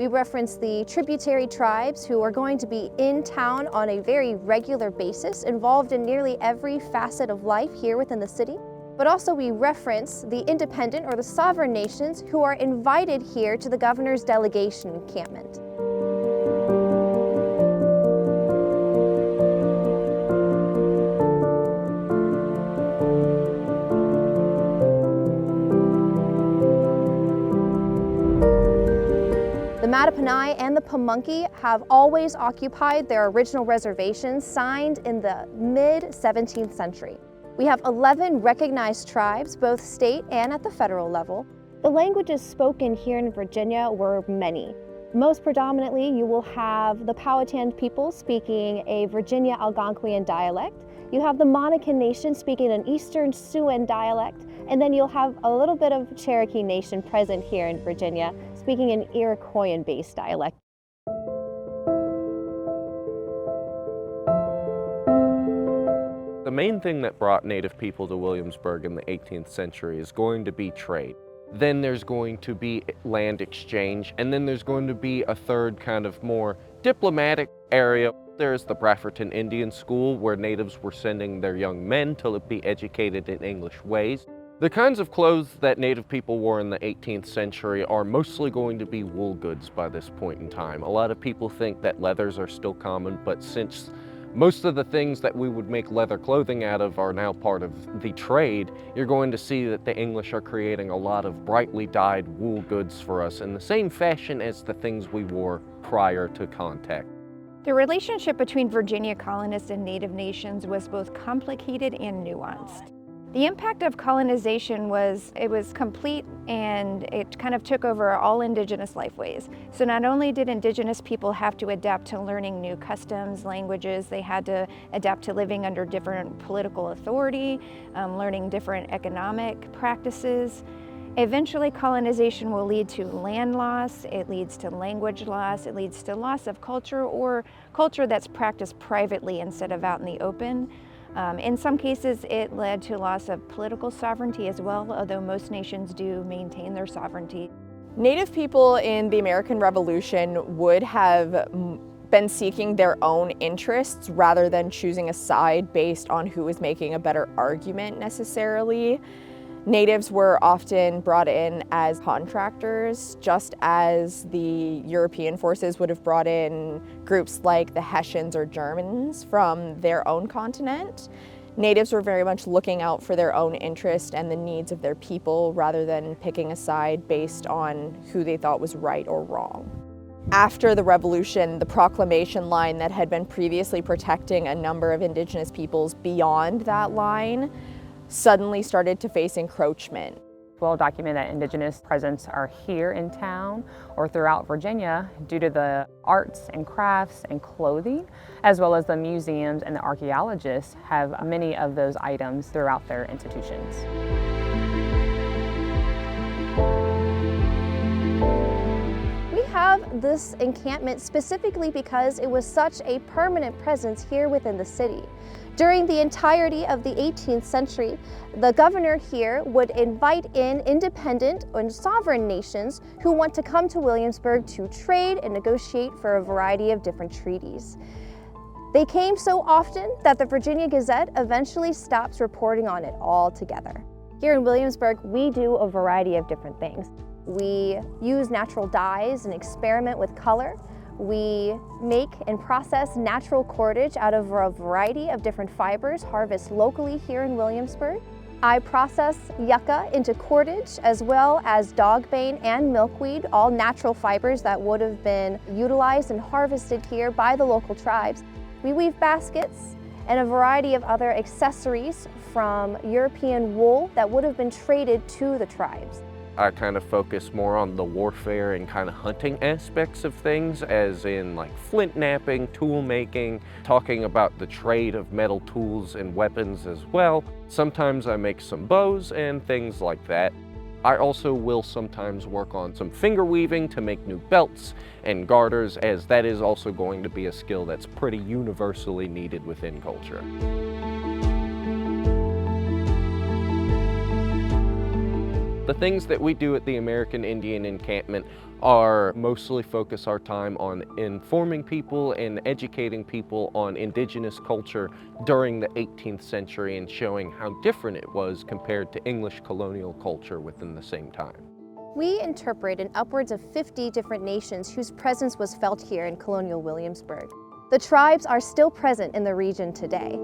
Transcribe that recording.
We reference the tributary tribes who are going to be in town on a very regular basis, involved in nearly every facet of life here within the city. But also we reference the independent or the sovereign nations who are invited here to the governor's delegation encampment. The Mattaponi and the Pamunkey have always occupied their original reservations signed in the mid-17th century. We have 11 recognized tribes, both state and at the federal level. The languages spoken here in Virginia were many. Most predominantly, you will have the Powhatan people speaking a Virginia Algonquian dialect. You have the Monacan Nation speaking an Eastern Siouan dialect, and then you'll have a little bit of Cherokee Nation present here in Virginia, speaking an Iroquoian-based dialect. The main thing that brought Native people to Williamsburg in the 18th century is going to be trade. Then there's going to be land exchange, and then there's going to be a third kind of more diplomatic area. There's the Brafferton Indian School, where natives were sending their young men to be educated in English ways. The kinds of clothes that Native people wore in the 18th century are mostly going to be wool goods by this point in time. A lot of people think that leathers are still common, but since most of the things that we would make leather clothing out of are now part of the trade, you're going to see that the English are creating a lot of brightly dyed wool goods for us in the same fashion as the things we wore prior to contact. The relationship between Virginia colonists and Native nations was both complicated and nuanced. The impact of colonization was complete, and it kind of took over all Indigenous lifeways. So not only did Indigenous people have to adapt to learning new customs, languages, they had to adapt to living under different political authority, learning different economic practices. Eventually, colonization will lead to land loss, it leads to language loss, it leads to loss of culture, or culture that's practiced privately instead of out in the open. In some cases, it led to loss of political sovereignty as well, although most nations do maintain their sovereignty. Native people in the American Revolution would have been seeking their own interests rather than choosing a side based on who was making a better argument necessarily. Natives were often brought in as contractors, just as the European forces would have brought in groups like the Hessians or Germans from their own continent. Natives were very much looking out for their own interest and the needs of their people rather than picking a side based on who they thought was right or wrong. After the Revolution, the proclamation line that had been previously protecting a number of Indigenous peoples beyond that line suddenly started to face encroachment. Well documented that Indigenous presence are here in town or throughout Virginia due to the arts and crafts and clothing, as well as the museums and the archaeologists have many of those items throughout their institutions. We have this encampment specifically because it was such a permanent presence here within the city. During the entirety of the 18th century, the governor here would invite in independent and sovereign nations who want to come to Williamsburg to trade and negotiate for a variety of different treaties. They came so often that the Virginia Gazette eventually stops reporting on it altogether. Here in Williamsburg, we do a variety of different things. We use natural dyes and experiment with color. We make and process natural cordage out of a variety of different fibers harvested locally here in Williamsburg. I process yucca into cordage as well as dogbane and milkweed, all natural fibers that would have been utilized and harvested here by the local tribes. We weave baskets and a variety of other accessories from European wool that would have been traded to the tribes. I kind of focus more on the warfare and kind of hunting aspects of things, as in like flint knapping, tool making, talking about the trade of metal tools and weapons as well. Sometimes I make some bows and things like that. I also will sometimes work on some finger weaving to make new belts and garters, as that is also going to be a skill that's pretty universally needed within culture. The things that we do at the American Indian Encampment are mostly focus our time on informing people and educating people on Indigenous culture during the 18th century and showing how different it was compared to English colonial culture within the same time. We interpret in upwards of 50 different nations whose presence was felt here in Colonial Williamsburg. The tribes are still present in the region today.